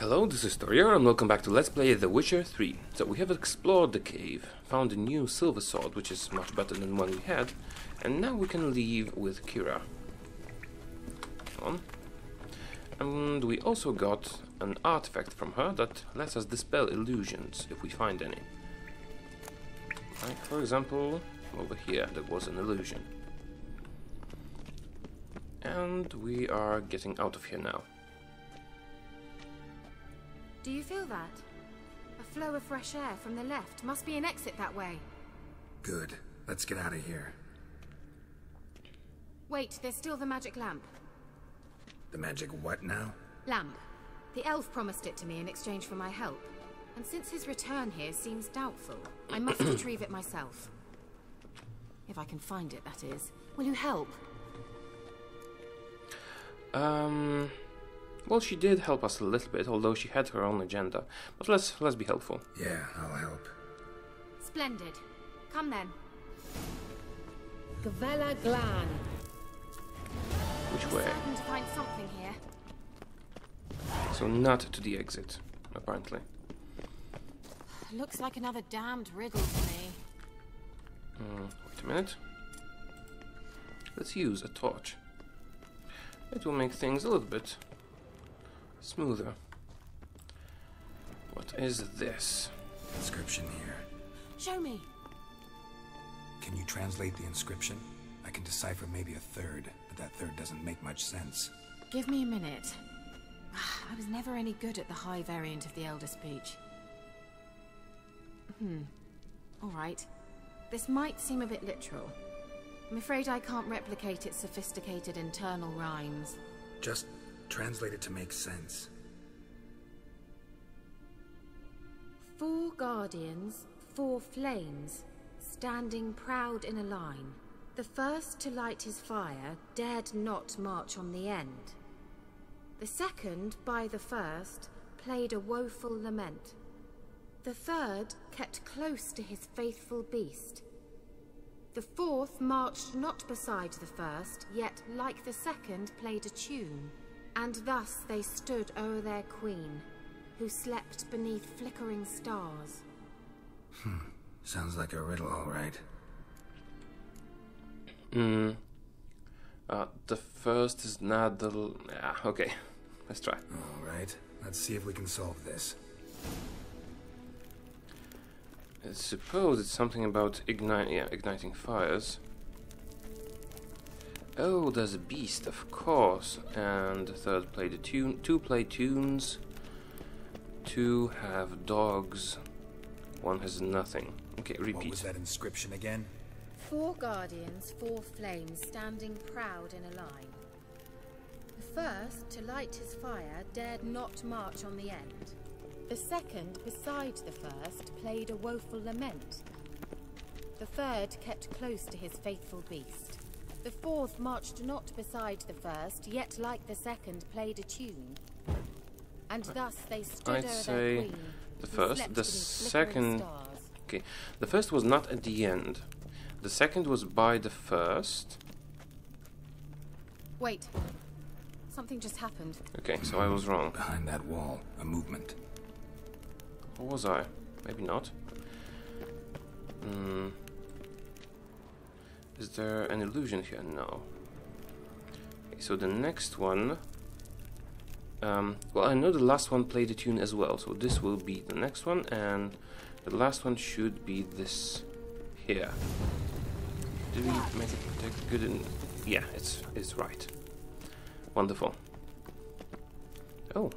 Hello, this is Taureor and welcome back to Let's Play The Witcher 3. So we have explored the cave, found a new silver sword, which is much better than one we had, and now we can leave with Kira. And we also got an artifact from her that lets us dispel illusions if we find any. Like, for example, over here there was an illusion. And we are getting out of here now. Do you feel that? A flow of fresh air from the left. Must be an exit that way. Good. Let's get out of here. Wait, there's still the magic lamp. The magic what now? Lamp. The elf promised it to me in exchange for my help. And since his return here seems doubtful, I must retrieve it myself. If I can find it, that is. Will you help? Well, she did help us a little bit, although she had her own agenda. But let's be helpful. Yeah, I'll help. Splendid. Come then. Gavella Glan. Which I'm way? certain to find something here. So not to the exit, apparently. Looks like another damned riddle to me. Wait a minute. Let's use a torch. It will make things a little bit smoother. What is this? Inscription here. Show me. Can you translate the inscription? I can decipher maybe a third, but that third doesn't make much sense. Give me a minute. I was never any good at the high variant of the Elder Speech. Alright. This might seem a bit literal. I'm afraid I can't replicate its sophisticated internal rhymes. Just translate it to make sense. 4 guardians, 4 flames, standing proud in a line. The first to light his fire dared not march on the end. The second, by the first, played a woeful lament. The third kept close to his faithful beast. The fourth marched not beside the first, yet like the second played a tune. And thus they stood o'er their queen, who slept beneath flickering stars. Sounds like a riddle, all right. The first is not the... Yeah, okay. Let's try. All right. Let's see if we can solve this. I suppose it's something about igniting fires. Oh, there's a beast, of course. And the third played a tune. 2 play tunes. 2 have dogs. 1 has nothing. Okay, repeat. What was that inscription again? 4 guardians, 4 flames, standing proud in a line. The first, to light his fire, dared not march on the end. The second, beside the first, played a woeful lament. The third kept close to his faithful beast. The fourth marched not beside the first, yet like the second played a tune. And thus they stood I'd o'er say their queen, the who first, slept the beneath flickering second... stars. Okay, the first was not at the end. The second was by the first. Wait. Something just happened. Okay, so I was wrong. Behind that wall, a movement. Or was I? Maybe not. Is there an illusion here? No. Okay, so the next one... well, I know the last one played a tune as well, so this will be the next one, and the last one should be this here. Did we make it protect good in... Yeah, it's right. Wonderful. Oh,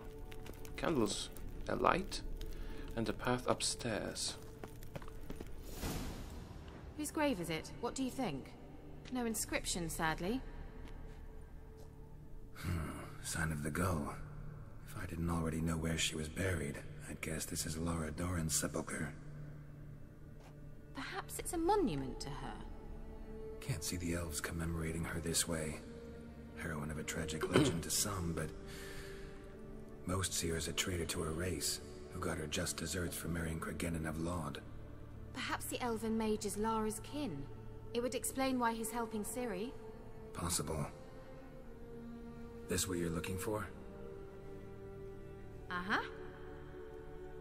candles, a light, and a path upstairs. Whose grave is it? What do you think? No inscription, sadly. Sign of the gull. If I didn't already know where she was buried, I'd guess this is Laura Doran's sepulcher. Perhaps it's a monument to her. Can't see the elves commemorating her this way. Heroine of a tragic legend to some, but most see her as a traitor to her race, who got her just desserts for marrying Cregennan of Laud. Perhaps the elven mage is Lara's kin. It would explain why he's helping Ciri. Possible. This what you're looking for? Uh-huh.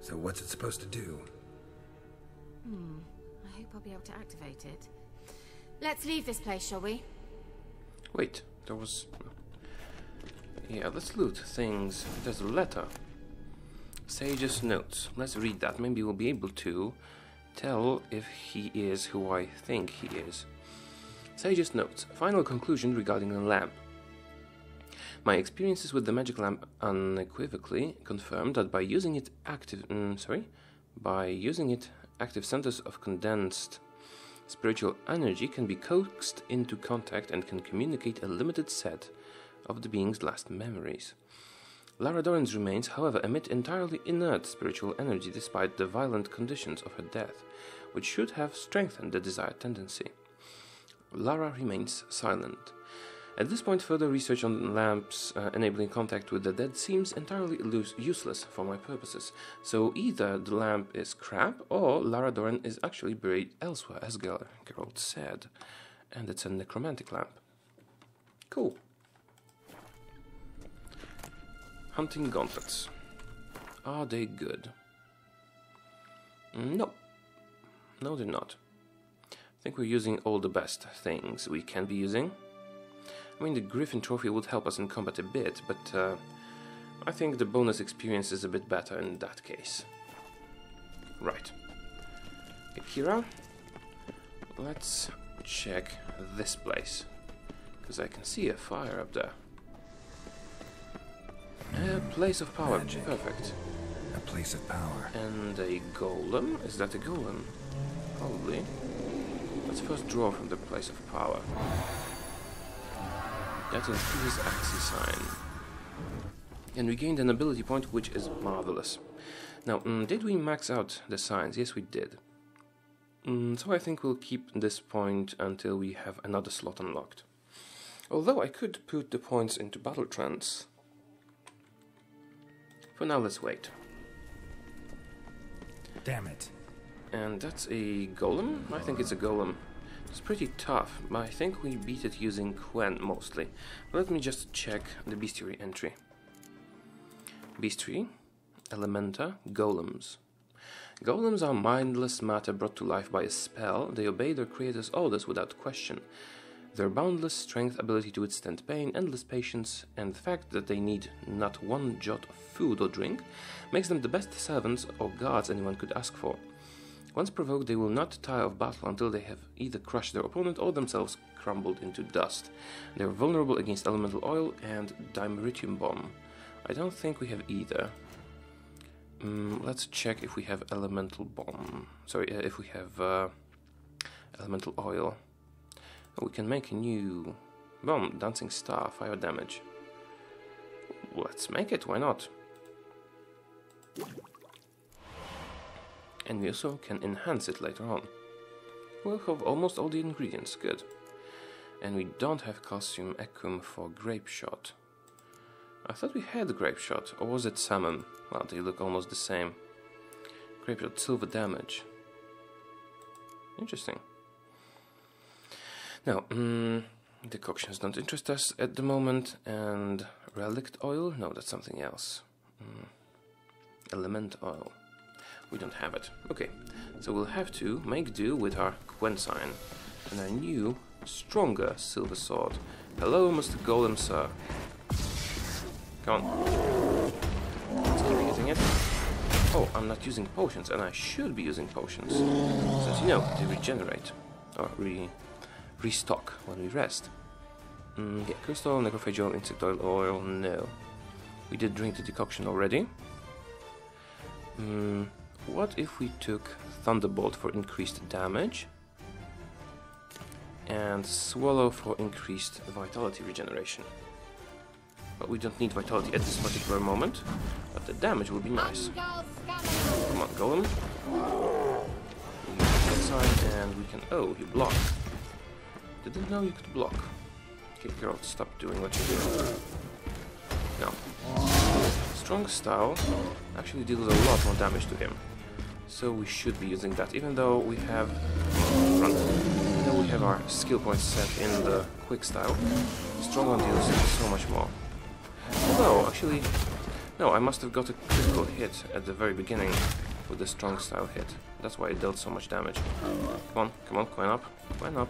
So what's it supposed to do? I hope I'll be able to activate it. Let's leave this place, shall we? Wait, there was... Yeah, let's loot things. There's a letter. Sage's notes. Let's read that. Maybe we'll be able to tell if he is who I think he is. Sage's notes. Final conclusion regarding the lamp. My experiences with the magic lamp unequivocally confirmed that by using it active centers of condensed spiritual energy can be coaxed into contact and can communicate a limited set of the being's last memories. Lara Doran's remains, however, emit entirely inert spiritual energy despite the violent conditions of her death, which should have strengthened the desired tendency. Lara remains silent. At this point, further research on lamps enabling contact with the dead seems entirely useless for my purposes, so either the lamp is crap or Lara Doran is actually buried elsewhere, as Geralt said, and it's a necromantic lamp. Cool. Hunting gauntlets. Are they good? No. No, they're not. I think we're using all the best things we can be using. I mean, the Griffin trophy would help us in combat a bit, but I think the bonus experience is a bit better in that case. Right. Akira, let's check this place, because I can see a fire up there. A place of power. Magic. Perfect. A place of power. And a golem? Is that a golem? Probably. Let's first draw from the place of power. That is his Axis sign. And we gained an ability point, which is marvelous. Now, did we max out the signs? Yes, we did. So I think we'll keep this point until we have another slot unlocked. Although I could put the points into battle trance. For now, let's wait. Damn it. And that's a golem? I think it's a golem. It's pretty tough, but I think we beat it using Quen mostly. Let me just check the bestiary entry. Bestiary, Elementa, Golems. Golems are mindless matter brought to life by a spell. They obey their creator's orders without question. Their boundless strength, ability to withstand pain, endless patience, and the fact that they need not one jot of food or drink makes them the best servants or guards anyone could ask for. Once provoked, they will not tire of battle until they have either crushed their opponent or themselves crumbled into dust. They are vulnerable against elemental oil and dimeritium bomb. I don't think we have either. Let's check if we have elemental bomb. Sorry, if we have elemental oil. Oh, we can make a new bomb, dancing star, fire damage. Let's make it, why not? And we also can enhance it later on. We'll have almost all the ingredients, good. And we don't have calcium ecum for grape shot. I thought we had grape shot, or was it salmon? Well, they look almost the same. Grape shot, silver damage. Interesting. Now, decoctions don't interest us at the moment, and relict oil? No, that's something else. Element oil. We don't have it. Okay, so we'll have to make do with our Quen sign and our new, stronger silver sword. Hello, Mr. Golem, sir. Come on. Let's keep hitting it. Oh, I'm not using potions, and I should be using potions. So as you know, they regenerate. Or restock when we rest. Yeah, crystal, necrophageal, insect oil, no. We did drink the decoction already. What if we took Thunderbolt for increased damage and Swallow for increased vitality regeneration? But we don't need vitality at this particular moment, but the damage will be nice. Come on, Golem. We use that sign and we can... Oh, you block. Didn't know you could block. Okay, girl, stop doing what you're doing. No. Strong style actually deals a lot more damage to him. So we should be using that, even though we have our skill points set in the quick style. Strong one deals so much more. Although, actually, No, I must have got a critical hit at the very beginning with the strong style hit. That's why it dealt so much damage. Come on, climb up, climb up.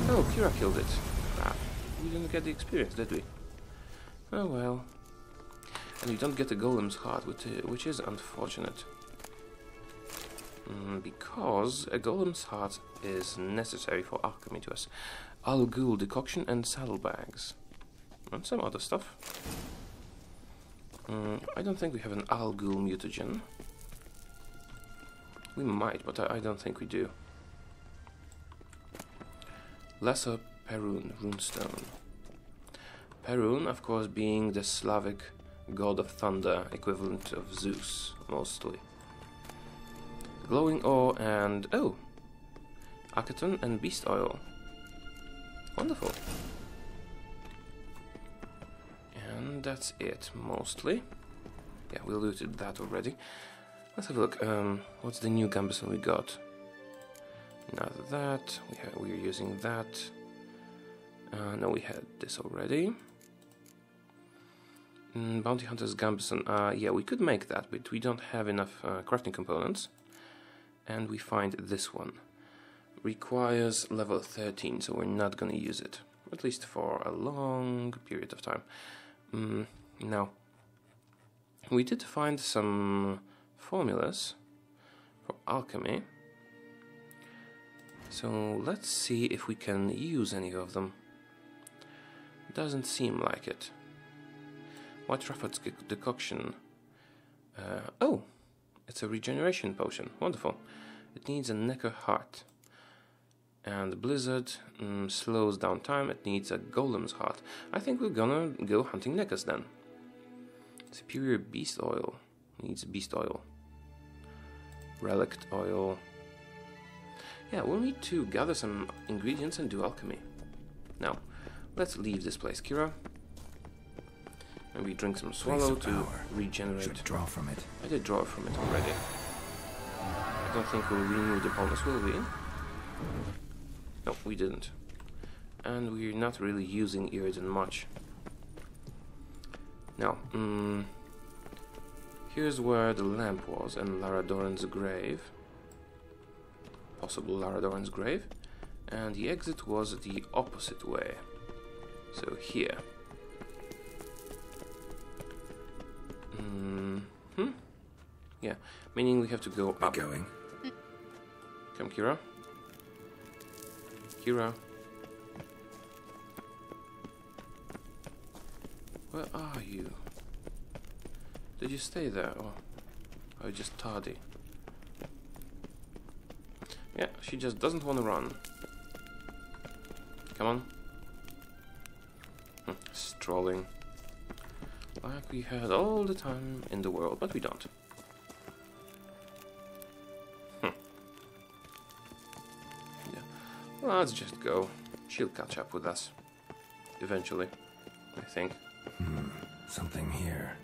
Oh, Kira killed it. Ah, we didn't get the experience, did we? Oh well. And we don't get the Golem's Heart, which is unfortunate. Because a Golem's Heart is necessary for alchemy to us. Al Ghul decoction and saddlebags. And some other stuff. I don't think we have an Al Ghul mutagen. We might, but I don't think we do. Lesser Perun runestone. Perun, of course, being the Slavic god of thunder, equivalent of Zeus, mostly. Glowing ore and... oh! Akaton and beast oil. Wonderful. And that's it, mostly. Yeah, we looted that already. Let's have a look. What's the new gambeson we got? Not that. We're using that. No, we had this already. Bounty Hunter's gambeson. Yeah, we could make that, but we don't have enough crafting components. And we find this one. Requires level 13, so we're not gonna use it. At least for a long period of time. Now, we did find some formulas for alchemy. So let's see if we can use any of them. Doesn't seem like it. White Trafford's decoction. Oh, it's a regeneration potion. Wonderful. It needs a Necker heart. And Blizzard slows down time. It needs a Golem's heart. I think we're gonna go hunting Neckers then. Superior beast oil. Needs beast oil. Relict oil. Yeah, we'll need to gather some ingredients and do alchemy. Now, let's leave this place, Kira. And we drink some swallow to regenerate. Should draw from it. I did draw from it already. I don't think we'll renew the bonus, will we? No, we didn't. And we're not really using Iridan much. Now, here's where the lamp was and Lara Doran's grave. Possible Lara Doran's grave. And the exit was the opposite way. So here. Yeah, meaning we have to go up. Going. Come, Kira. Kira. Where are you? Did you stay there, or are you just tardy? Yeah, she just doesn't want to run. Come on. Strolling. Like we had all the time in the world, but we don't. Yeah. Well, let's just go. She'll catch up with us. Eventually, I think. Something here.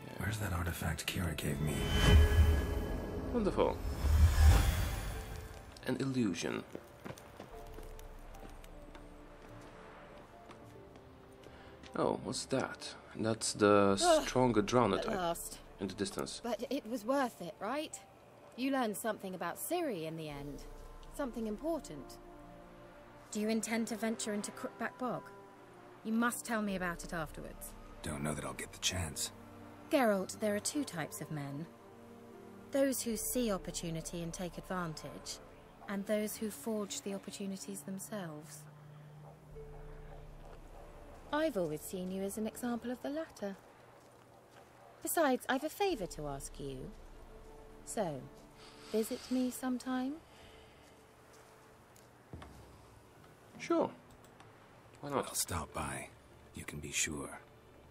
Yeah. Where's that artifact Kira gave me? Wonderful. An illusion. Oh, what's that? That's the stronger Drowner type Last. in the distance. But it was worth it, right? You learned something about Ciri in the end. Something important. Do you intend to venture into Crookback Bog? You must tell me about it afterwards. Don't know that I'll get the chance. Geralt, there are two types of men. Those who see opportunity and take advantage, and those who forge the opportunities themselves. I've always seen you as an example of the latter. Besides, I've a favor to ask you. So, visit me sometime? Sure. Why not? I'll stop by. You can be sure.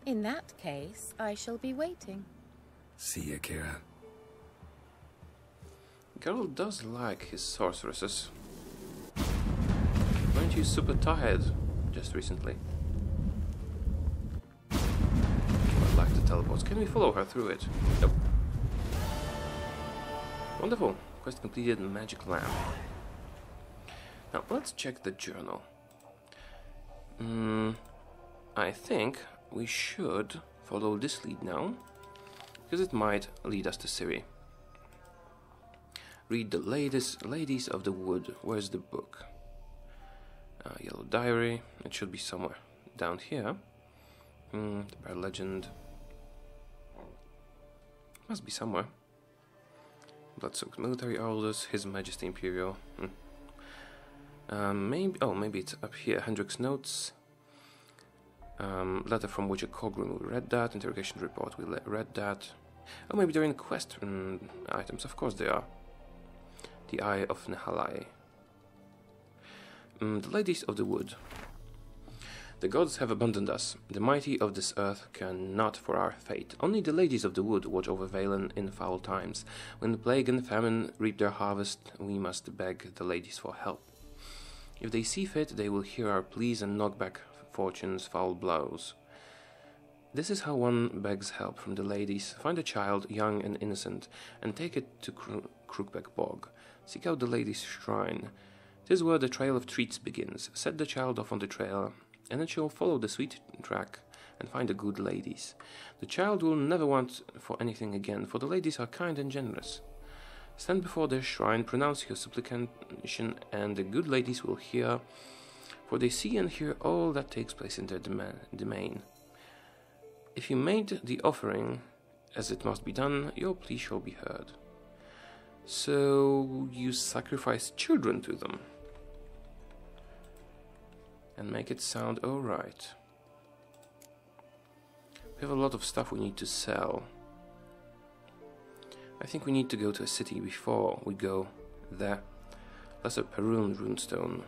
In that case, I shall be waiting. See ya, Kira. Geralt does like his sorceresses. Weren't you super tired just recently? I like the teleports. Can we follow her through it? Nope. Wonderful. Quest completed. Magic lamp. Now let's check the journal. I think we should follow this lead now, because it might lead us to Ciri. Read the Ladies of the Wood. Where's the book? Yellow Diary. It should be somewhere down here. The Bear Legend. Must be somewhere. Blood-soaked military orders. His Majesty Imperial. Maybe it's up here. Hendrik's notes. Letter from Witcher Colgrim. We read that. Interrogation report. We read that. Oh, maybe they're in quest items. Of course they are. The Eye of Nehalai. The Ladies of the Wood. The gods have abandoned us. The mighty of this earth care not for our fate. Only the Ladies of the Wood watch over Valen in foul times. When the plague and famine reap their harvest, we must beg the ladies for help. If they see fit, they will hear our pleas and knock back fortune's foul blows. This is how one begs help from the ladies. Find a child, young and innocent, and take it to Crookback Bog. Seek out the lady's shrine. 'Tis where the trail of treats begins. Set the child off on the trail, and it shall follow the sweet track and find the good ladies. The child will never want for anything again, for the ladies are kind and generous. Stand before their shrine, pronounce your supplication, and the good ladies will hear, for they see and hear all that takes place in their domain. If you made the offering as it must be done, your plea shall be heard. So you sacrifice children to them and make it sound alright. We have a lot of stuff we need to sell. I think we need to go to a city before we go there. Lesser Perun runestone.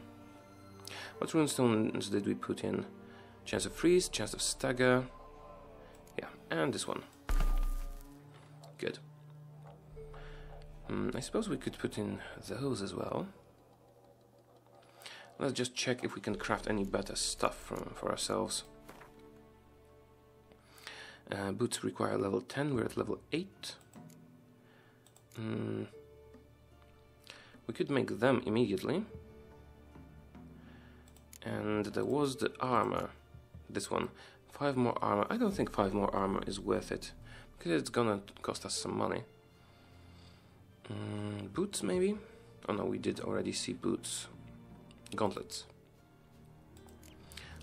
What runestones did we put in? Chance of freeze, chance of stagger. Yeah, and this one. Good. I suppose we could put in those as well. Let's just check if we can craft any better stuff for ourselves. Boots require level 10, we're at level 8. We could make them immediately. And there was the armor. This one. 5 more armor. I don't think 5 more armor is worth it, because it's gonna cost us some money. Boots, maybe? Oh no, we did already see boots. Gauntlets.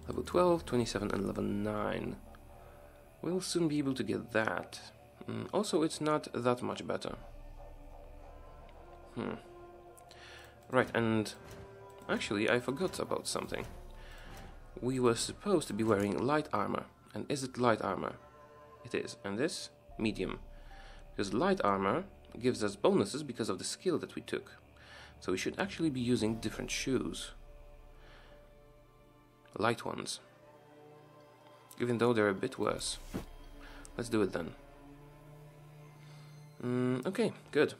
Level 12, 27 and level 9. We'll soon be able to get that. Also, it's not that much better. Right, and actually I forgot about something. We were supposed to be wearing light armor. And is it light armor? It is. And this? Medium. Because light armor gives us bonuses because of the skill that we took. So we should actually be using different shoes. Light ones. Even though they're a bit worse. Let's do it then. Okay, good.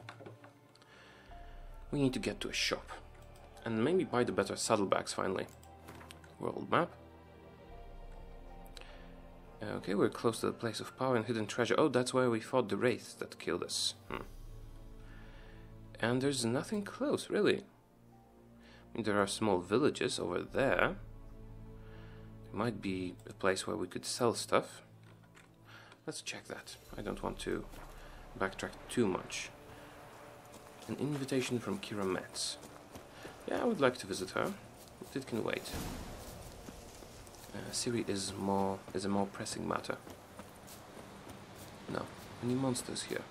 We need to get to a shop. And maybe buy the better saddlebags finally. World map. Okay, we're close to the place of power and hidden treasure. Oh, that's where we fought the wraiths that killed us. And there's nothing close, really. I mean, there are small villages over there. There might be a place where we could sell stuff. Let's check that. I don't want to backtrack too much. An invitation from Kira Metz. Yeah, I would like to visit her, but it can wait. Ciri is a more pressing matter. No, any monsters here?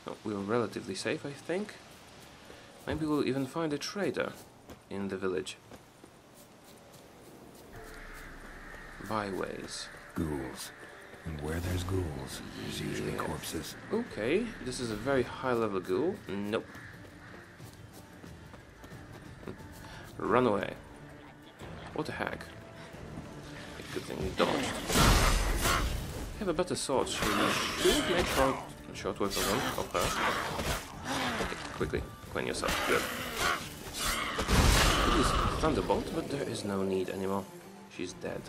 No, we're relatively safe, I think. Maybe we'll even find a trader in the village. Byways. Ghouls. And where there's ghouls, there's usually corpses. Okay, this is a very high level ghoul. Nope. Run away. What a hag. Good thing we dodged. Have a better sword. Should make short work of her. Okay, quickly, clean yourself. Good. It is Thunderbolt, but there is no need anymore. She's dead.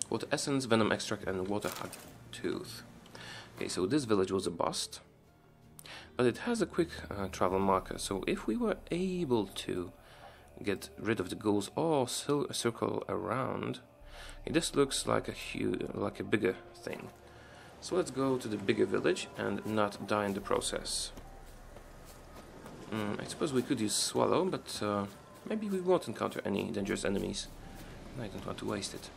Water Essence, Venom Extract, and Water Hug Tooth. Okay, so this village was a bust. But it has a quick travel marker, so if we were able to get rid of the ghouls or circle around, Okay, this looks like a bigger thing. So let's go to the bigger village and not die in the process. I suppose we could use Swallow, but maybe we won't encounter any dangerous enemies. I don't want to waste it.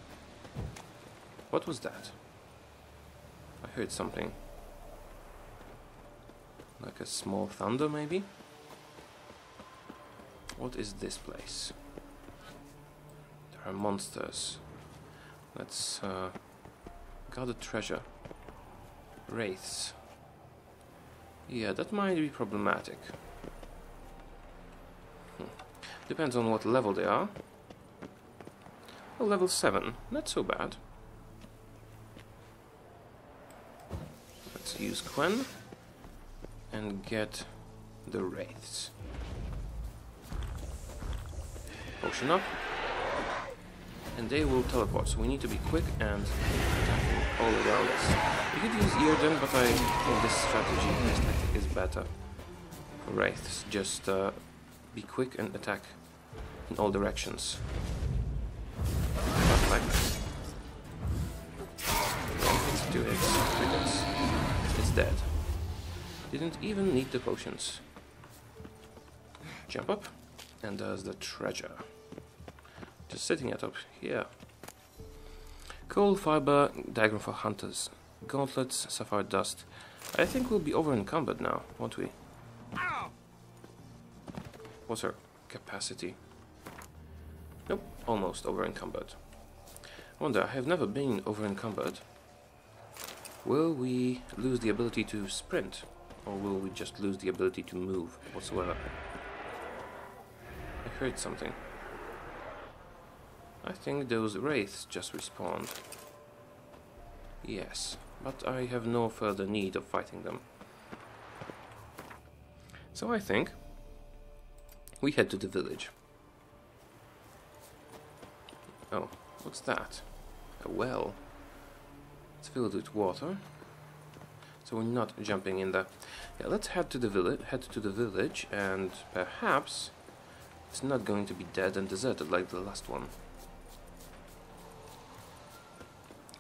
What was that? I heard something. Like a small thunder, maybe? What is this place? There are monsters. Let's gather treasure. Wraiths. Yeah, that might be problematic. Depends on what level they are. Oh, level 7. Not so bad. Let's use Quen and get the Wraiths. Potion up. And they will teleport, so we need to be quick and attacking all around us. We could use Earden, but I think this strategy, this tactic is better for Wraiths. Just be quick and attack in all directions. Not like that. It's 2 hits, 3 hits. It's dead. Didn't even need the potions. Jump up, and there's the treasure. Just sitting it up here. Coal, fiber, diagram for hunters. Gauntlets, sapphire dust. I think we'll be over encumbered now, won't we? What's our capacity? Nope, almost over encumbered. Wonder, I have never been over encumbered. Will we lose the ability to sprint? Or will we just lose the ability to move whatsoever? I heard something. I think those wraiths just respawned. Yes, but I have no further need of fighting them. So I think we head to the village. Oh, what's that? A well. It's filled with water. So we're not jumping in there. Yeah, let's head to the village, and perhaps it's not going to be dead and deserted like the last one.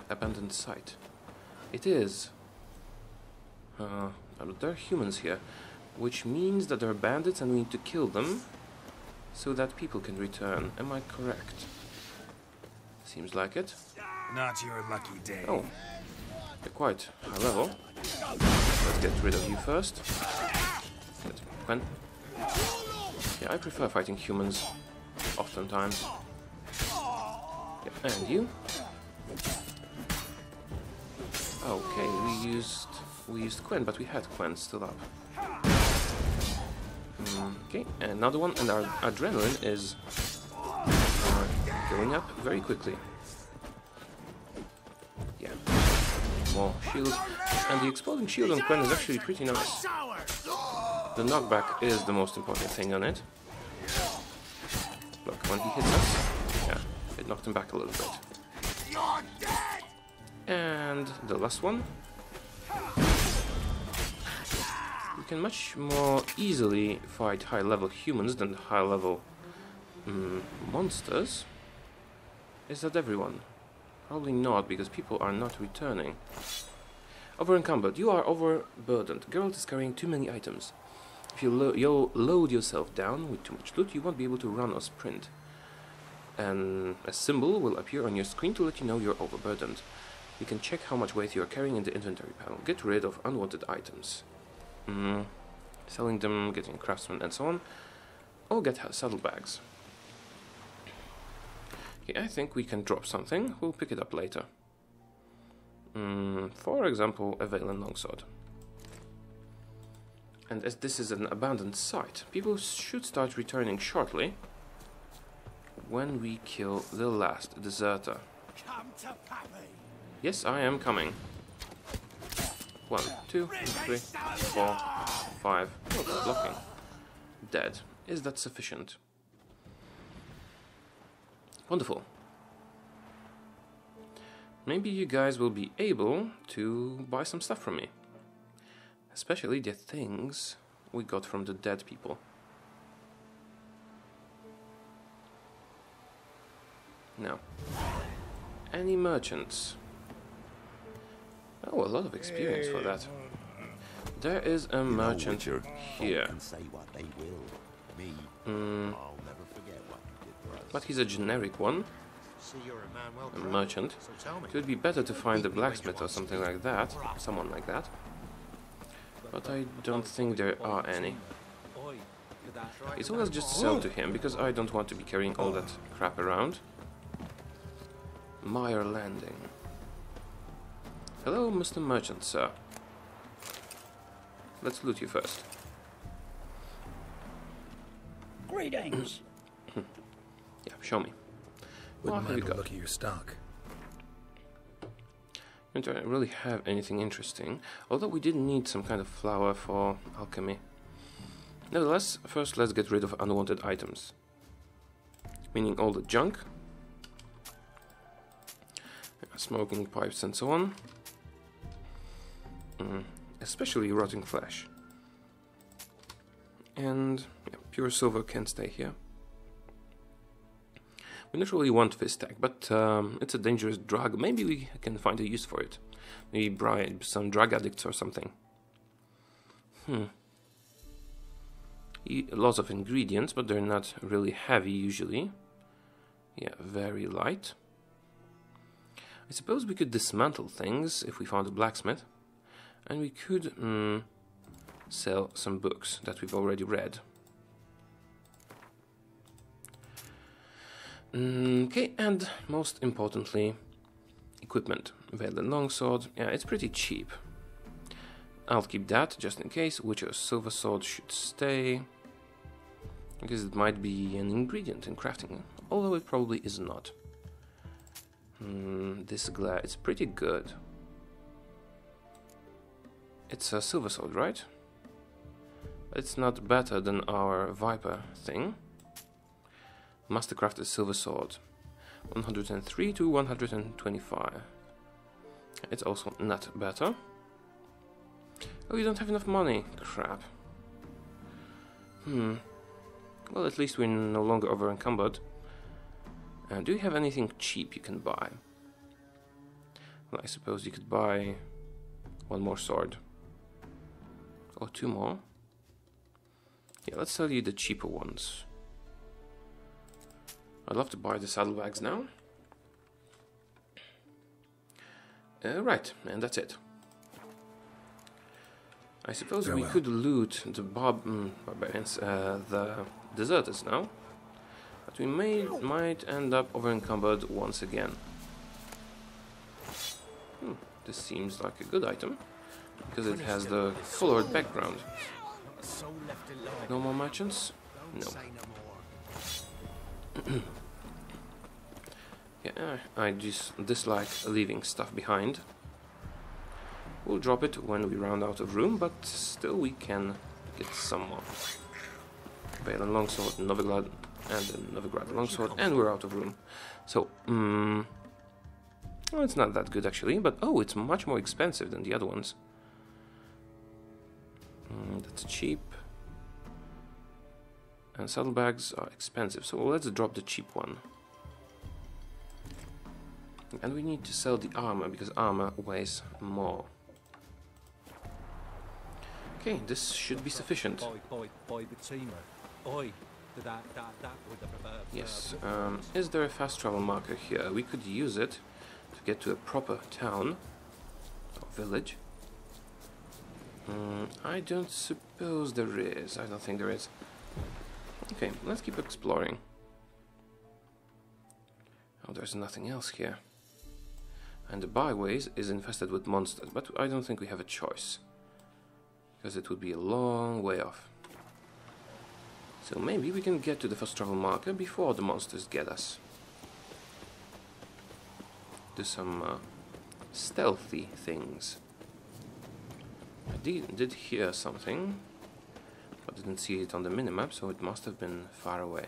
Abandoned site. It is. There are humans here, which means that there are bandits and we need to kill them so that people can return. Am I correct? Seems like it. Not your lucky day. Oh, they're quite high level. Let's get rid of you first. Get Quen. Yeah, I prefer fighting humans oftentimes. Yeah, and you. Okay, we used Quen, but we had Quen still up. Okay, another one, and our adrenaline is going up very quickly. Yeah, more shield, and the exploding shield on Quen is actually pretty nice. The knockback is the most important thing on it. Look, when he hits us, yeah, it knocked him back a little bit. And the last one. We can much more easily fight high-level humans than high-level monsters. Is that everyone? Probably not, because people are not returning. Over-encumbered. You are overburdened. Geralt is carrying too many items. If you load yourself down with too much loot, you won't be able to run or sprint. And a symbol will appear on your screen to let you know you're overburdened. You can check how much weight you are carrying in the inventory panel. Get rid of unwanted items. Selling them, getting craftsmen, and so on. Or get saddlebags. Okay, I think we can drop something. We'll pick it up later. For example, a Valen longsword. And as this is an abandoned site, people should start returning shortly when we kill the last deserter. Come to Pappy. Yes, I am coming. 1, 2, 3, 4, 5. Oh, blocking. Dead. Is that sufficient? Wonderful. Maybe you guys will be able to buy some stuff from me. Especially the things we got from the dead people. No. Any merchants? Oh, a lot of experience for that. There is a merchant here. But he's a generic one. A merchant. It would be better to find a blacksmith or something like that. Someone like that. But I don't think there are any. It's always just sell to him, because I don't want to be carrying all that crap around. Mire Landing. Hello, Mr. Merchant, sir. Let's loot you first. Greetings. Yeah, show me. Wouldn't What have mind you a got? look at your stock. I don't really have anything interesting, although we did need some kind of flour for alchemy. Nevertheless, first let's get rid of unwanted items. Meaning all the junk, smoking pipes and so on. Especially rotting flesh. And yeah, pure silver can stay here. We not really want this tag, but it's a dangerous drug. Maybe we can find a use for it. Maybe bribe some drug addicts or something. Lots of ingredients, but they're not really heavy usually. Yeah, very light. I suppose we could dismantle things if we found a blacksmith. And we could sell some books that we've already read. Okay, and most importantly, equipment. Valen longsword. Yeah, it's pretty cheap. I'll keep that just in case. Witcher's silver sword should stay, because it might be an ingredient in crafting, although it probably is not. This glare, it's pretty good. It's a silver sword, right? It's not better than our Viper thing. Mastercrafted silver sword. 103 to 125. It's also not better. Oh, you don't have enough money. Crap. Well, at least we're no longer over encumbered. Do you have anything cheap you can buy? Well, I suppose you could buy one more sword. Or two more. Yeah, let's sell you the cheaper ones. I'd love to buy the saddlebags now. Right, and that's it. I suppose we could loot the barbarians, the deserters now. But we might end up over encumbered once again. This seems like a good item, because it has the colored background. No more merchants? No. Yeah, I just dislike leaving stuff behind. We'll drop it when we round out of room, but still we can get some more. Valen longsword, Novigrad, and the Novigrad longsword, and we're out of room. So, well, it's not that good actually, but oh, it's much more expensive than the other ones. That's cheap. And saddlebags are expensive, so let's drop the cheap one. And we need to sell the armor, because armor weighs more. Okay, this should be sufficient. Yes, is there a fast travel marker here? We could use it to get to a proper town or village. I don't suppose there is. I don't think there is. Okay, let's keep exploring. Oh, there's nothing else here. And the byways is infested with monsters, but I don't think we have a choice, because it would be a long way off. So maybe we can get to the fast travel marker before the monsters get us. Do some stealthy things. I did hear something, but didn't see it on the minimap, so it must have been far away.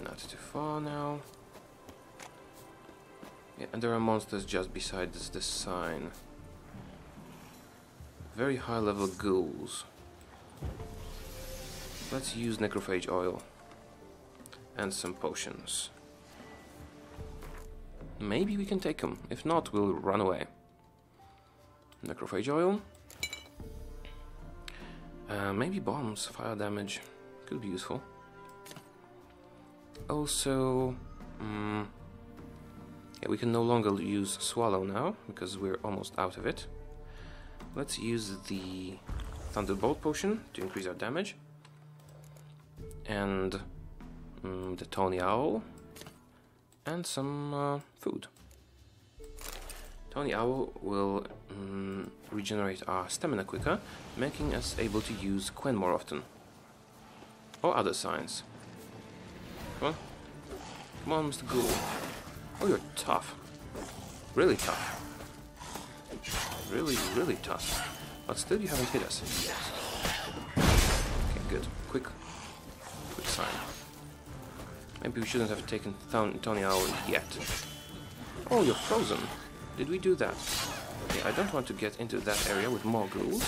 Not too far now. Yeah, and there are monsters just beside this sign. Very high level ghouls. Let's use necrophage oil and some potions. maybe we can take him. If not, we'll run away. Necrophage oil. Maybe bombs, fire damage. Could be useful. Also, yeah, we can no longer use Swallow now, because we're almost out of it. Let's use the Thunderbolt potion to increase our damage. And the Tawny Owl. And some food. Tawny Owl will regenerate our stamina quicker, making us able to use Quen more often. Or other signs. Come on. Come on, Mr. Ghoul. Oh, you're tough. Really tough. Really, really tough. But still you haven't hit us. Okay, good. Quick sign. Maybe we shouldn't have taken Tawny Owl yet. Oh, you're frozen. Did we do that? Okay, I don't want to get into that area with more ghouls.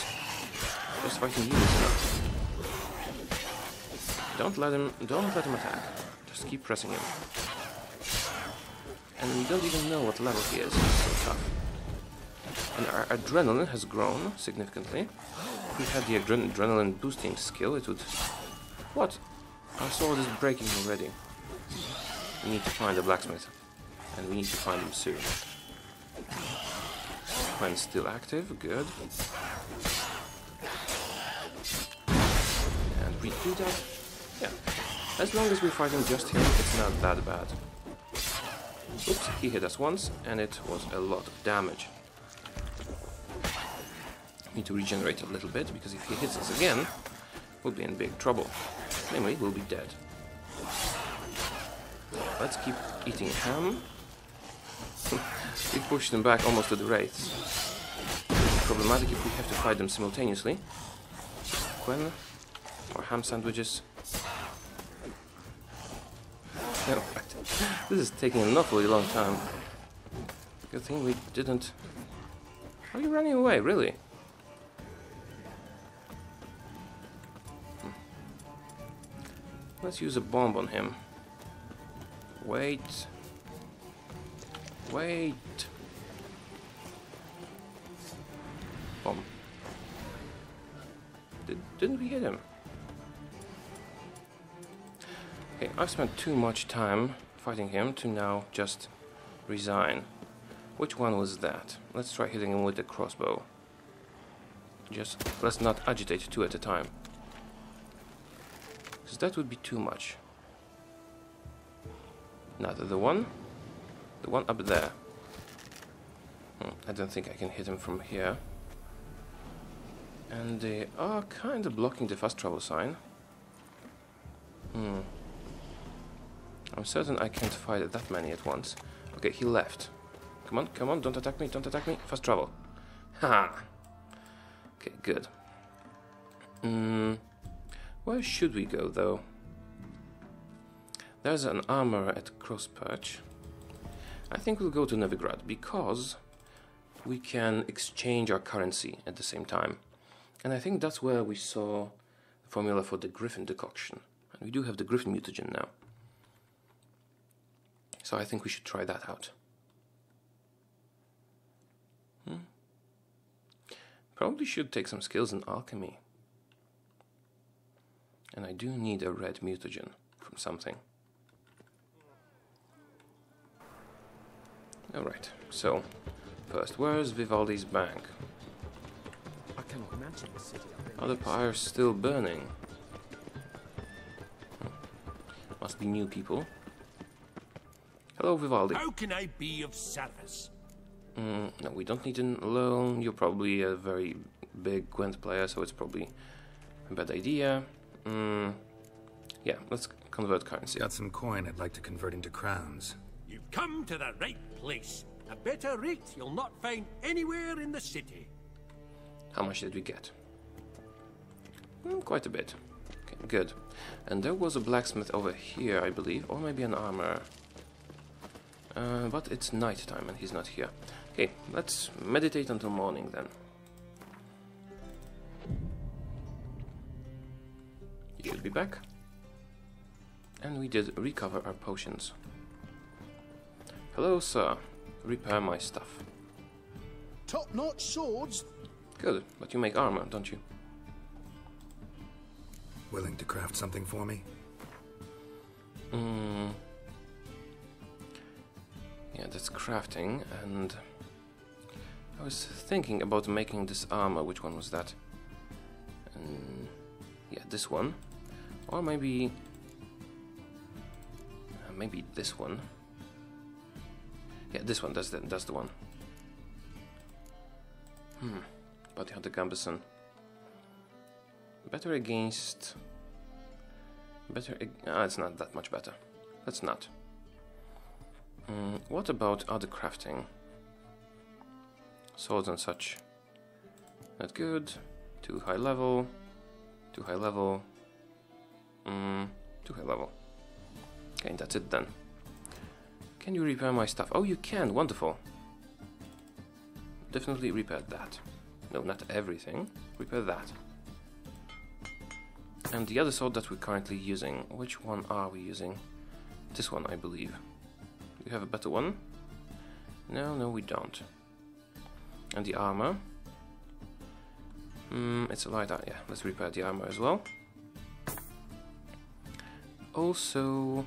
Just fighting you is enough. Don't let him attack. Just keep pressing him. And we don't even know what level he is. He's so tough. And our adrenaline has grown significantly. If we had the adrenaline boosting skill, it would... What? Our sword is breaking already. We need to find a blacksmith. And we need to find him soon. When still active, good. And we do that. Yeah. As long as we're fighting just him, it's not that bad. Oops, he hit us once, and it was a lot of damage. Need to regenerate a little bit, because if he hits us again, we'll be in big trouble. Namely, we'll be dead. Let's keep eating ham. We pushed them back almost to the wraiths. It's problematic if we have to fight them simultaneously. Quen or ham sandwiches. No, this is taking an awfully long time. Good thing we didn't... Are you running away, really? Let's use a bomb on him. Wait. Wait. Bomb. Didn't we hit him? Okay, I've spent too much time fighting him to now just resign. Which one was that? Let's try hitting him with the crossbow. Just let's not agitate two at a time. Because that would be too much. Not the one up there. I don't think I can hit him from here. And they are kind of blocking the fast travel sign. I'm certain I can't fight that many at once. Okay, he left. Come on, come on, don't attack me, don't attack me. Fast travel. Ha! Okay, good. Where should we go, though? There's an armor at Crossperch. I think we'll go to Novigrad, because we can exchange our currency at the same time. And I think that's where we saw the formula for the Griffin decoction. And we do have the Griffin mutagen now. So I think we should try that out. Probably should take some skills in alchemy. And I do need a red mutagen from something. Alright, so first, where's Vivaldi's bank? I cannot imagine the city. Are the pyres still burning? Must be new people. Hello, Vivaldi. How can I be of service? No, we don't need a loan. You're probably a very big Gwent player, so it's probably a bad idea. Yeah, let's convert currency. Got some coin I'd like to convert into crowns. You've come to the right place. A better rate you'll not find anywhere in the city. How much did we get? Quite a bit. Okay, good. And there was a blacksmith over here, I believe, or maybe an armor. But it's night time and he's not here. Okay, let's meditate until morning then. You should be back. And we did recover our potions. Hello, sir. Repair my stuff. Top-notch swords? Good, but you make armor, don't you? Willing to craft something for me? Yeah, that's crafting, and I was thinking about making this armor. Which one was that? Yeah, this one, or maybe maybe this one. Yeah, this one. That's the one. Bounty Hunter Gambison. Better against. It's not that much better. Let's not. What about other crafting? Swords and such. Not good. Too high level. Too high level. Too high level. Okay, that's it then. Can you repair my stuff? Oh, you can. Wonderful. Definitely repair that. No, not everything. Repair that. And the other sword that we're currently using. Which one are we using? This one, I believe. Do you have a better one? No, we don't. And the armor? It's a light armor. Yeah, let's repair the armor as well. Also,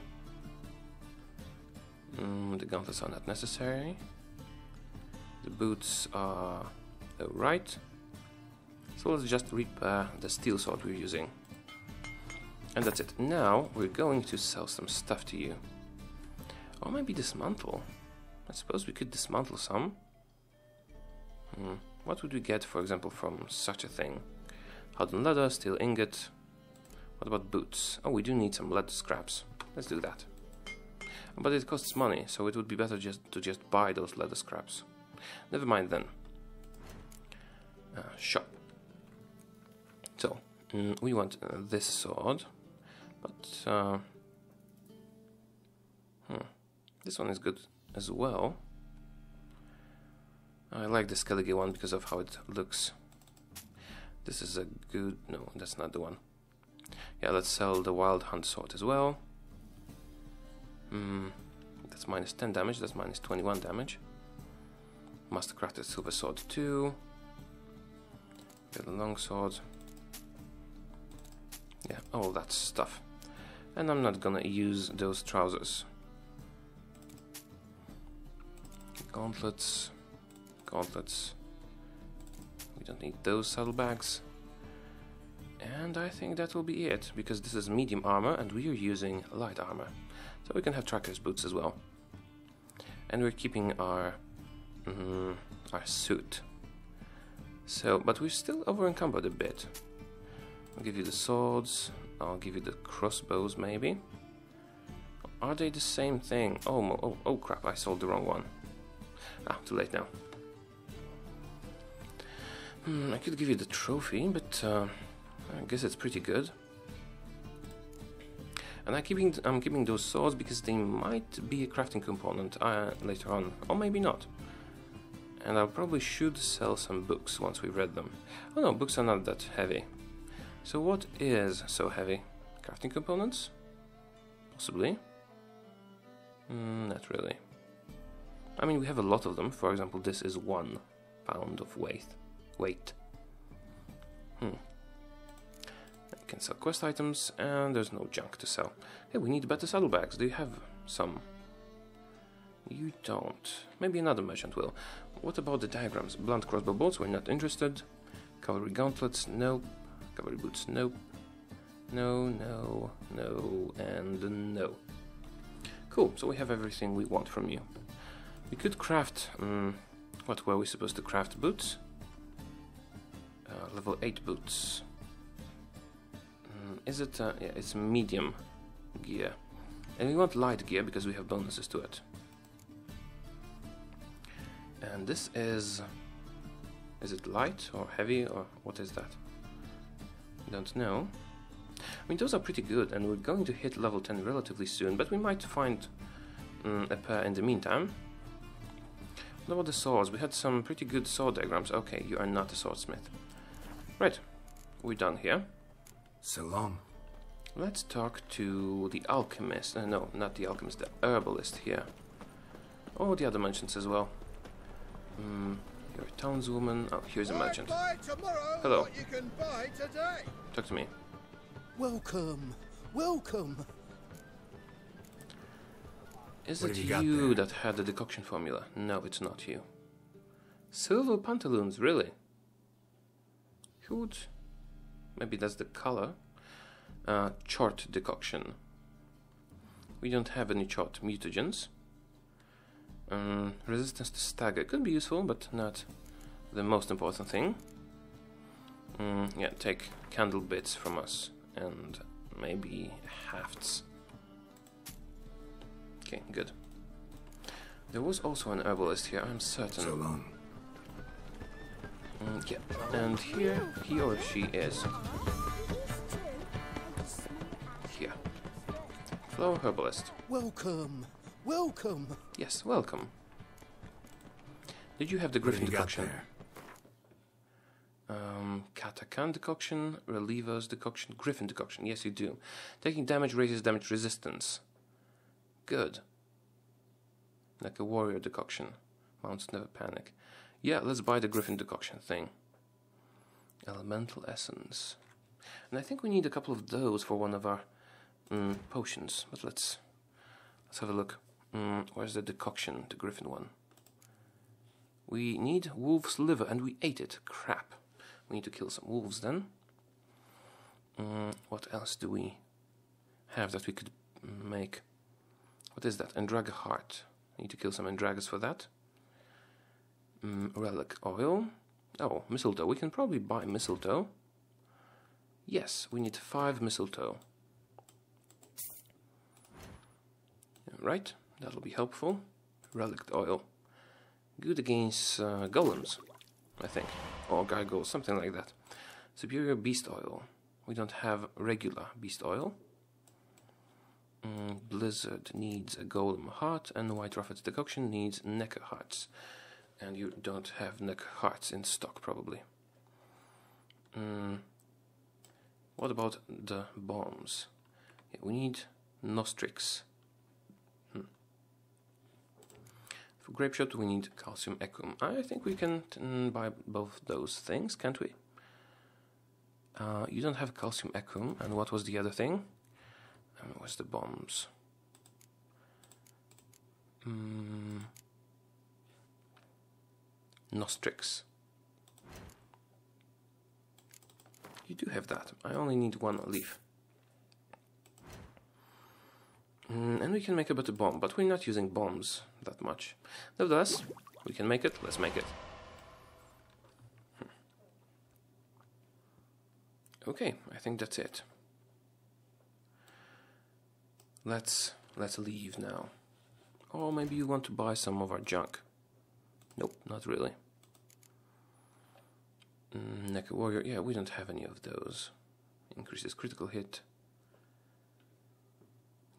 the gauntlets are not necessary. The boots are alright. So let's just repair the steel sword we're using. And that's it. Now we're going to sell some stuff to you. Or maybe dismantle. I suppose we could dismantle some. What would we get, for example, from such a thing? Hardened leather, steel ingot. What about boots? Oh, we do need some leather scraps. Let's do that. But it costs money, so it would be better to just buy those leather scraps. Never mind then. Shop. So, we want this sword, but this one is good as well. I like the Skellige one because of how it looks. This is a good... no, that's not the one. Yeah, let's sell the Wild Hunt sword as well. That's minus 10 damage, that's minus 21 damage. Mastercrafted Silver Sword 2. Get the long sword. Yeah, all that stuff. And I'm not gonna use those trousers. Gauntlets. We don't need those saddlebags. And I think that will be it, because this is medium armor and we are using light armor. So we can have tracker's boots as well. And we're keeping our suit. So, but we're still over encumbered a bit. I'll give you the swords, I'll give you the crossbows maybe. Are they the same thing? Oh crap, I sold the wrong one. Too late now. I could give you the trophy, but I guess it's pretty good. And I'm keeping those swords because they might be a crafting component later on, or maybe not. And I probably should sell some books once we've read them. Oh no, books are not that heavy. So what is so heavy? Crafting components? Possibly. Not really. I mean, we have a lot of them. For example, this is 1 pound of weight. I can sell quest items, and there's no junk to sell. Hey, we need better saddlebags. Do you have some? You don't. Maybe another merchant will. What about the diagrams? Blunt crossbow bolts, we're not interested. Cavalry gauntlets, nope. Cavalry boots, nope. No, and no. Cool, so we have everything we want from you. We could craft... what were we supposed to craft? Boots? Level 8 boots. Is it... yeah, it's medium gear. And we want light gear because we have bonuses to it. And this is... is it light or heavy or what is that? Don't know. I mean, those are pretty good and we're going to hit level 10 relatively soon, but we might find a pair in the meantime. What about the swords? We had some pretty good sword diagrams. Okay, you are not a swordsmith. Right, we're done here. So long. Let's talk to the alchemist. No, not the alchemist, the herbalist here. all the other merchants as well. You're a townswoman. Oh, here's a merchant. Buy tomorrow Hello. what you can buy today. Talk to me. Welcome, welcome. Is What it have you got you there? that had the decoction formula? No, it's not you. Silver pantaloons, really? Who would... Maybe that's the color. Chart decoction. We don't have any chart mutagens. Resistance to stagger could be useful, but not the most important thing. Yeah, take candle bits from us and maybe hafts. Okay, good. There was also an herbalist here, I'm certain. So long. Yeah, and here he or she is. Here. Flower herbalist. Welcome, welcome. Yes, welcome. Did you have the What have Griffin you got decoction? there? Katakan decoction, Relievers decoction, Griffin decoction. Yes, you do. Taking damage raises damage resistance. Good. Like a warrior decoction. Mounts never panic. Yeah, let's buy the Griffin decoction thing. Elemental essence. And I think we need a couple of those for one of our potions. But let's have a look. Where's the decoction, the Griffin one? We need wolf's liver, and we ate it. Crap. We need to kill some wolves then. What else do we have that we could make? What is that? Andraga heart. Need to kill some Andragas for that. Relic oil. Oh, mistletoe. We can probably buy mistletoe. Yes, we need 5 mistletoe. Right, that'll be helpful. Relic oil. Good against golems, I think. Or gargoyles, something like that. Superior beast oil. We don't have regular beast oil. Blizzard needs a golem heart, and White Prophet's decoction needs necker hearts. And you don't have necker hearts in stock, probably. What about the bombs? Yeah, we need Nostrix. For grape shot, we need calcium ecum. I think we can buy both those things, can't we? You don't have calcium ecum, and what was the other thing? Where's the bombs? Nostrix. You do have that. I only need 1 leaf. And we can make a better bomb, but we're not using bombs that much. Nevertheless, we can make it. Let's make it. Okay, I think that's it. Let's leave now. Or maybe you want to buy some of our junk. Nope, not really. Necker warrior. Yeah, we don't have any of those. Increases critical hit.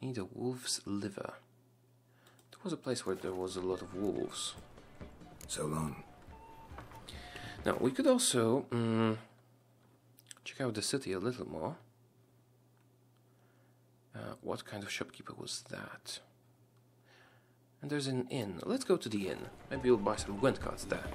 Need a wolf's liver. There was a place where there was a lot of wolves. So long. Now, we could also check out the city a little more. What kind of shopkeeper was that? And there's an inn. Let's go to the inn. Maybe we'll buy some Gwent cards there.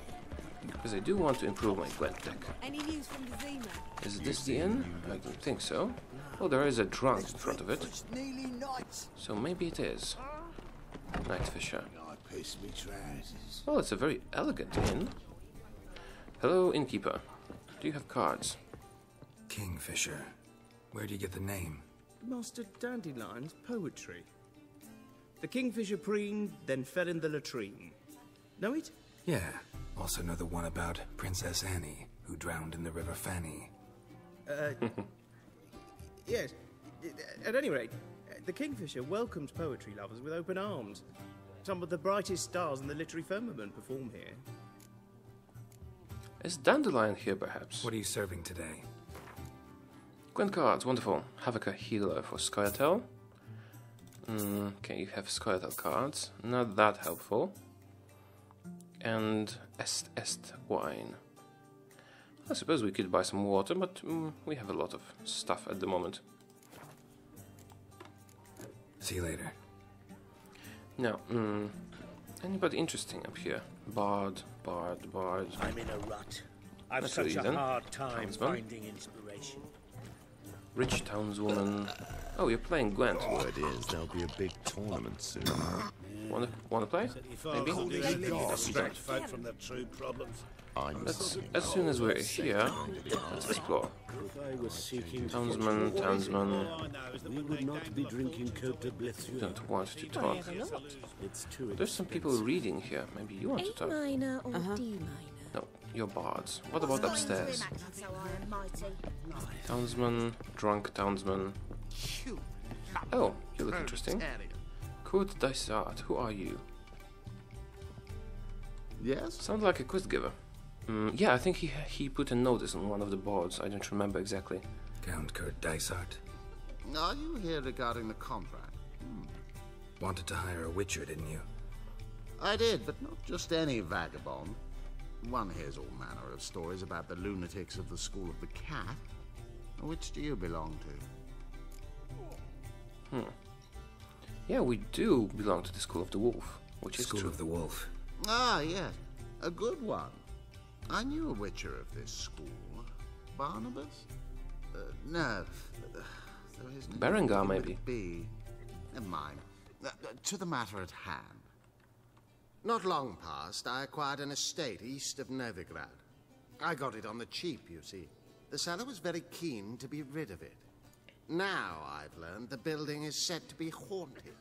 Because I do want to improve my Gwent deck. Any news from the Zima? Is this the inn? I don't think so. Oh, there is a drunk in front of it. It's nearly night. So maybe it is. Night Fisher. I piss me trousers. Well, it's a very elegant inn. Hello, innkeeper. Do you have cards? Kingfisher. Where do you get the name? Master Dandelion's poetry. The kingfisher preened, then fell in the latrine. Know it? Yeah. Also know the one about Princess Annie, who drowned in the River Fanny. Yes. At any rate, the kingfisher welcomes poetry lovers with open arms. Some of the brightest stars in the literary firmament perform here. Is Dandelion here, perhaps? What are you serving today? Gwent cards, wonderful. Havoc healer for Scoia'tael. Okay, you have Scoia'tael cards. Not that helpful. And Est wine. I suppose we could buy some water, but we have a lot of stuff at the moment. See you later. Now, Anybody interesting up here? Bard. I'm in a rut. I've That's such easy a then. hard time Townsman. finding inspiration. Rich townswoman. Oh, you're playing Gwent. Word is there'll be a big tournament soon. Wanna play? Maybe? Distract folk from their true problems. As soon as we're here, let's explore. If I was seeking Townsman. we would not be drinking Cote de Blessure. Don't want to talk. It's too There's some people reading here. Maybe you want to talk. minor or D minor? No, you're bards. What about upstairs? Townsman, drunk townsman. Oh, you look interesting. Kurt Dysart, who are you? Yes? Sounds like a quest giver. Yeah, I think he put a notice on one of the boards. I don't remember exactly. Count Kurt Dysart. Are you here regarding the contract? Wanted to hire a witcher, didn't you? I did, but not just any vagabond. One hears all manner of stories about the lunatics of the School of the Cat. Which do you belong to? Yeah, we do belong to the School of the Wolf, which is School true. of the Wolf. Ah, yes. A good one. I knew a witcher of this school. Barnabas? No. So his name Berengar, would maybe. Be. Never mind. To the matter at hand. Not long past, I acquired an estate east of Novigrad. I got it on the cheap, you see. The seller was very keen to be rid of it. Now, I've learned the building is said to be haunted.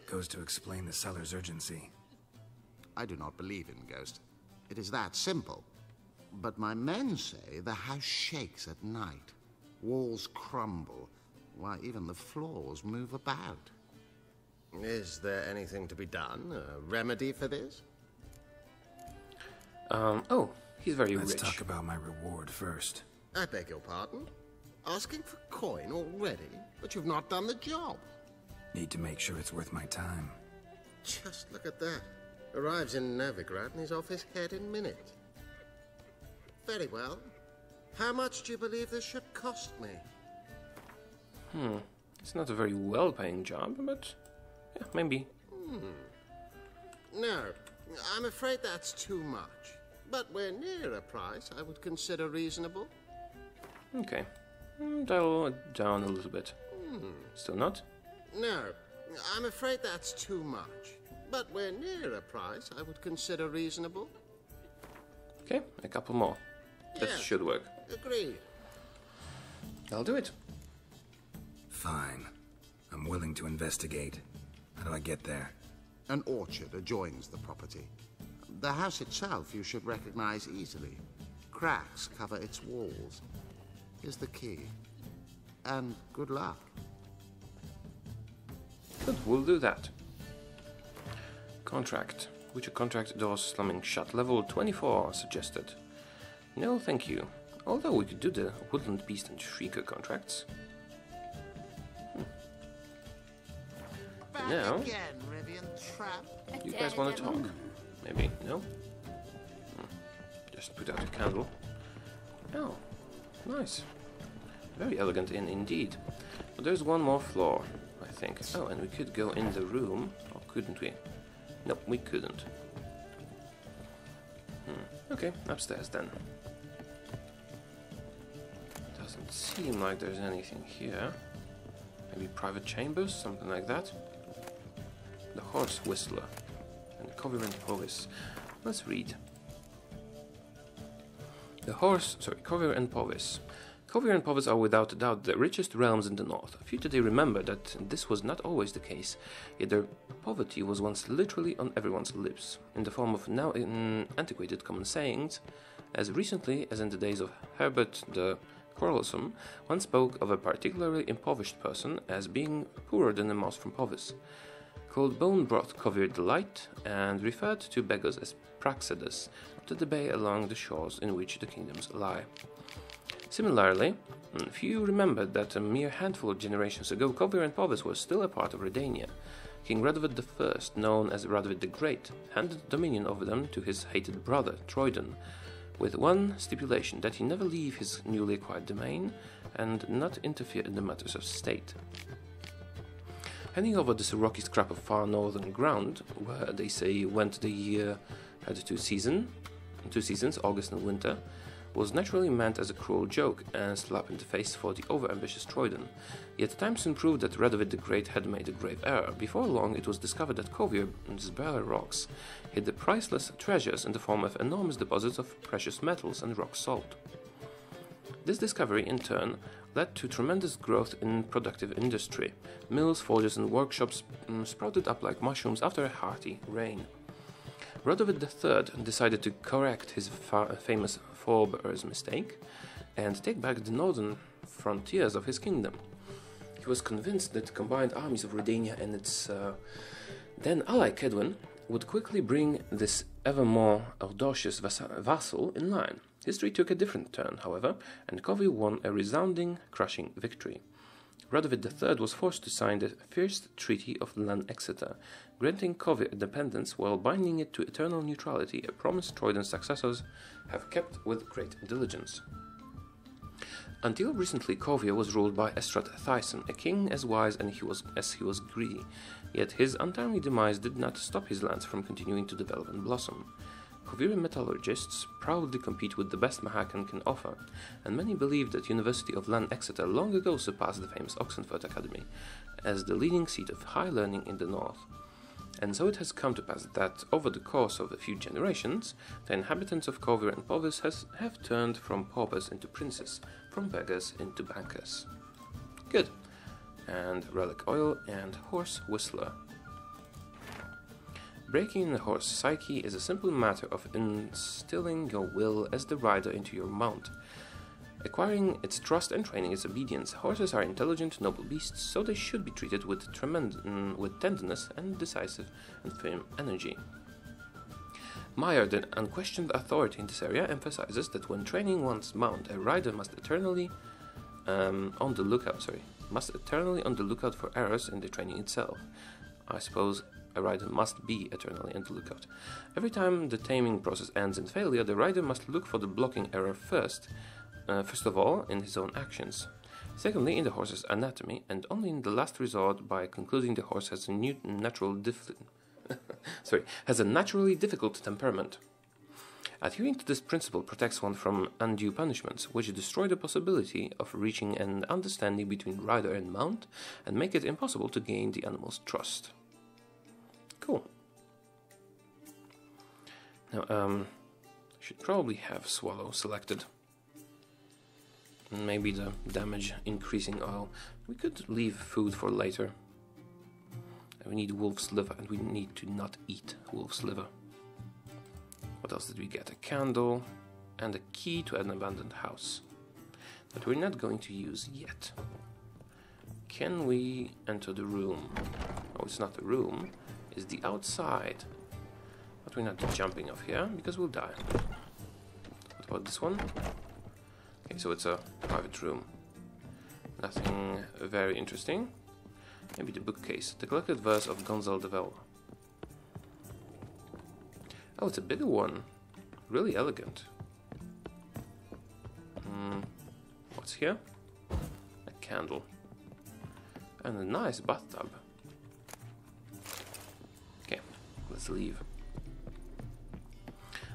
Goes to explain the seller's urgency. I do not believe in ghosts. It is that simple. But my men say the house shakes at night. Walls crumble. Why, even the floors move about. Is there anything to be done? A remedy for this? Oh, he's very Let's rich. talk about my reward first. I beg your pardon? Asking for coin already? But you've not done the job. Need to make sure it's worth my time. Just look at that. Arrives in Novigrad and he's off his head in minutes. Very well. How much do you believe this should cost me? It's not a very well-paying job, but yeah, maybe. No, I'm afraid that's too much. But we're near a price I would consider reasonable. Okay, dial it down a little bit. Still not? No, I'm afraid that's too much. But we're near a price I would consider reasonable. Okay, a couple more. That Yes. should work. Agreed. I'll do it. Fine. I'm willing to investigate. How do I get there? An orchard adjoins the property. The house itself you should recognize easily. Cracks cover its walls. Here's the key. And good luck. Good, we'll do that. Contract. Witcher contract doors slamming shut. Level 24 suggested. No, thank you. Although we could do the Woodland Beast and Shrieker contracts. Now, again, Rivian Trap. you guys want to talk? Maybe, no? Just put out a candle. Oh, nice. Very elegant inn indeed. But there's one more floor, I think. Oh, and we could go in the room. Or couldn't we? Nope, we couldn't. Okay, upstairs then. Doesn't seem like there's anything here. Maybe private chambers, something like that. The Horse Whistler and Covirant Povis. Let's read. Covir and Povis. Covir and Povis are without a doubt the richest realms in the north. Few today remember that this was not always the case, yet their poverty was once literally on everyone's lips, in the form of now antiquated common sayings. As recently as in the days of Herbert the Quarrelsome, one spoke of a particularly impoverished person as being poorer than a mouse from Povis, called bone broth Covir delight, and referred to beggars as Praxedes, to the bay along the shores in which the kingdoms lie. Similarly, few remembered that a mere handful of generations ago Covir and Povis were still a part of Redania. King Radovid I, known as Radovid the Great, handed dominion over them to his hated brother, Troidan, with one stipulation, that he never leave his newly acquired domain and not interfere in the matters of state. Handing over this rocky scrap of far northern ground, where they say went the year had two seasons, August and winter, was naturally meant as a cruel joke and slap in the face for the overambitious Troyden. Yet time soon proved that Radovid the Great had made a grave error. Before long, it was discovered that Kovier's bare rocks hid the priceless treasures in the form of enormous deposits of precious metals and rock salt. This discovery, in turn, led to tremendous growth in productive industry. Mills, forges and workshops sprouted up like mushrooms after a hearty rain. Radovid III decided to correct his famous forebear's mistake and take back the northern frontiers of his kingdom. He was convinced that the combined armies of Redania and its then ally Kedwin would quickly bring this ever more audacious vassal in line. History took a different turn, however, and Kovir won a resounding, crushing victory. Radovid III was forced to sign the First Treaty of Lan Exeter, granting Kovir independence while binding it to eternal neutrality, a promise Troyden's successors have kept with great diligence. Until recently, Kovir was ruled by Estrat Thyssen, a king as wise as he was greedy, yet his untimely demise did not stop his lands from continuing to develop and blossom. Kovirian metallurgists proudly compete with the best Mahakan can offer, and many believe that University of Lan Exeter long ago surpassed the famous Oxenford Academy as the leading seat of high learning in the north. And so it has come to pass that, over the course of a few generations, the inhabitants of Kovir and Povis have turned from paupers into princes, from beggars into bankers. Good. And relic oil and horse whistler. Breaking the horse psyche is a simple matter of instilling your will as the rider into your mount. Acquiring its trust and training its obedience, horses are intelligent, noble beasts, so they should be treated with tenderness and decisive and firm energy. Meyer, the unquestioned authority in this area, emphasizes that when training one's mount, a rider must eternally on the lookout for errors in the training itself. I suppose a rider must be eternally on the lookout. Every time the taming process ends in failure, the rider must look for the blocking error first of all in his own actions, secondly in the horse's anatomy, and only in the last resort by concluding the horse has a naturally difficult temperament. Adhering to this principle protects one from undue punishments, which destroy the possibility of reaching an understanding between rider and mount and make it impossible to gain the animal's trust. Cool. Now, should probably have Swallow selected. Maybe the damage increasing oil. We could leave food for later. We need wolf's liver, and we need to not eat wolf's liver. What else did we get? A candle and a key to an abandoned house that we're not going to use yet. Can we enter the room? Oh, it's not the room. It's the outside. But we're not jumping off here because we'll die. What about this one? Okay, so it's a private room. Nothing very interesting. Maybe the bookcase. The collected verse of Gonzalo de Vel. Oh, it's a bigger one. Really elegant. What's here? A candle. And a nice bathtub. Okay, let's leave.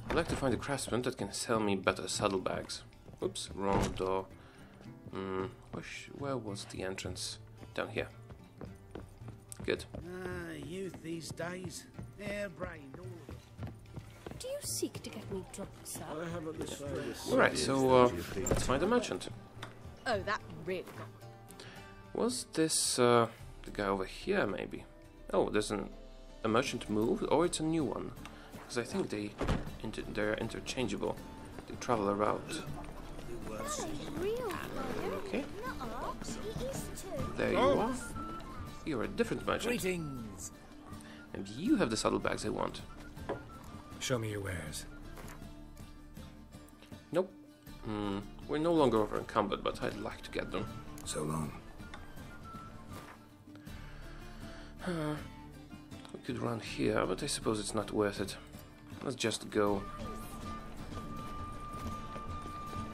I'd like to find a craftsman that can sell me better saddlebags. Oops, wrong door. Where was the entrance? Down here. Good. Youth these days. Harebrained, all of it. Do you seek to get me drunk, sir? I haven't the slightest. Alright, so let's find a merchant. Oh, that really got... Was this the guy over here, maybe? Oh, there's a merchant moved, or it's a new one. Because I think they're interchangeable. They travel around. Okay. There you are. You're a different merchant. Greetings. And you have the saddlebags I want. Show me your wares. Nope. We're no longer over encumbered, but I'd like to get them. So long. We could run here, but I suppose it's not worth it. Let's just go.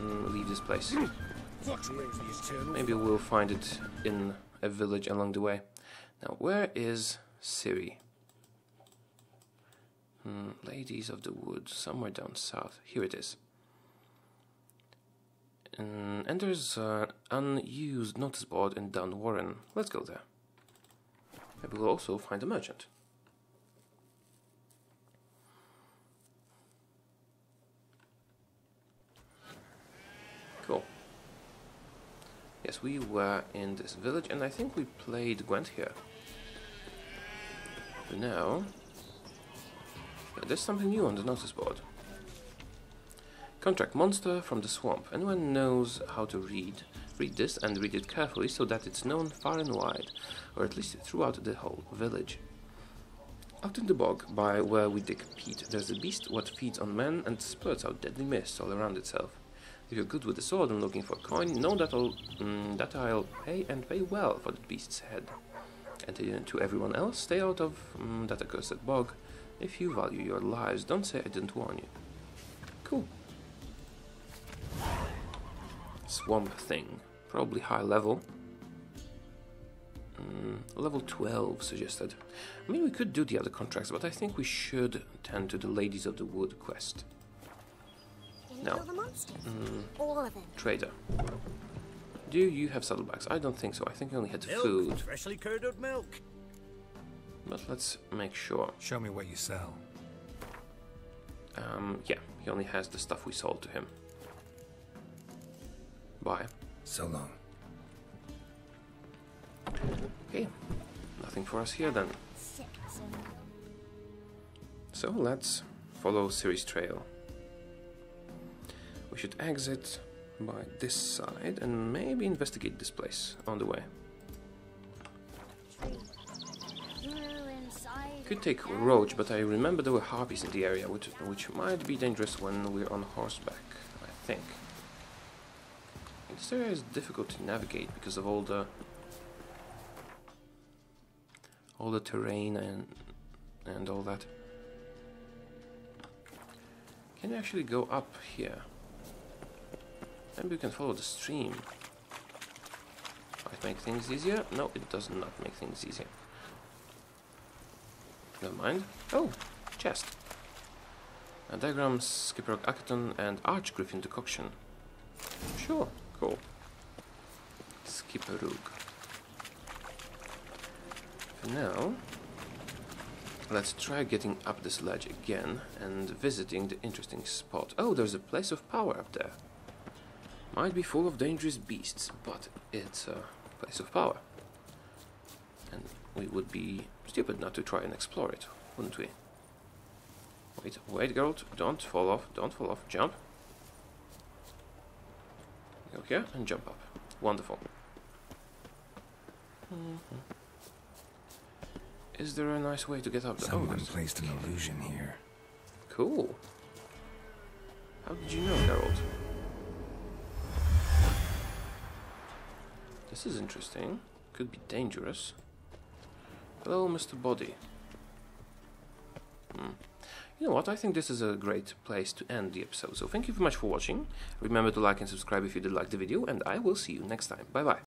Leave this place. Maybe we'll find it in a village along the way. Now, where is Ciri? Ladies of the Wood, somewhere down south. Here it is. And there's an unused notice board in Dun Warren. Let's go there. Maybe we'll also find a merchant. Cool. Yes, we were in this village, and I think we played Gwent here. But now, yeah, there's something new on the notice board. Contract monster from the swamp. Anyone knows how to read this and read it carefully so that it's known far and wide, or at least throughout the whole village. Out in the bog, by where we dig peat, there's a beast what feeds on men and splurts out deadly mist all around itself. If you're good with the sword and looking for a coin, know that I'll pay and pay well for the beast's head. And to everyone else, stay out of that accursed bog. If you value your lives, don't say I didn't warn you. Cool. Swamp thing. Probably high level. Level 12 suggested. I mean, we could do the other contracts, but I think we should tend to the Ladies of the Wood quest. No. All of them. Trader. Do you have saddlebags? I don't think so. I think I only had food. Freshly curdled milk. But let's make sure. Show me what you sell. Yeah, he only has the stuff we sold to him. Bye. So long. Okay, nothing for us here then. So let's follow Ciri's trail. We should exit by this side and maybe investigate this place on the way. Could take Roach, but I remember there were harpies in the area, which might be dangerous when we're on horseback, I think. This area is difficult to navigate because of all the terrain and all that. Can you actually go up here? Maybe we can follow the stream. Might make things easier? No, it does not make things easier. Never mind. Oh, chest. A diagram, Skipper Acton, and Archgriffin decoction. Sure, cool. Skipperug. For now, let's try getting up this ledge again and visiting the interesting spot. Oh, there's a place of power up there. Might be full of dangerous beasts, but it's a place of power. And we would be stupid not to try and explore it, wouldn't we? Wait, girl, don't fall off, jump. Go here and jump up. Wonderful. Is there a nice way to get up there? Someone placed an illusion here. Cool. How did you know, Harold? This is interesting. Could be dangerous. Hello, Mr. Body. You know what, I think this is a great place to end the episode. So thank you very much for watching. Remember to like and subscribe if you did like the video, and I will see you next time. Bye bye.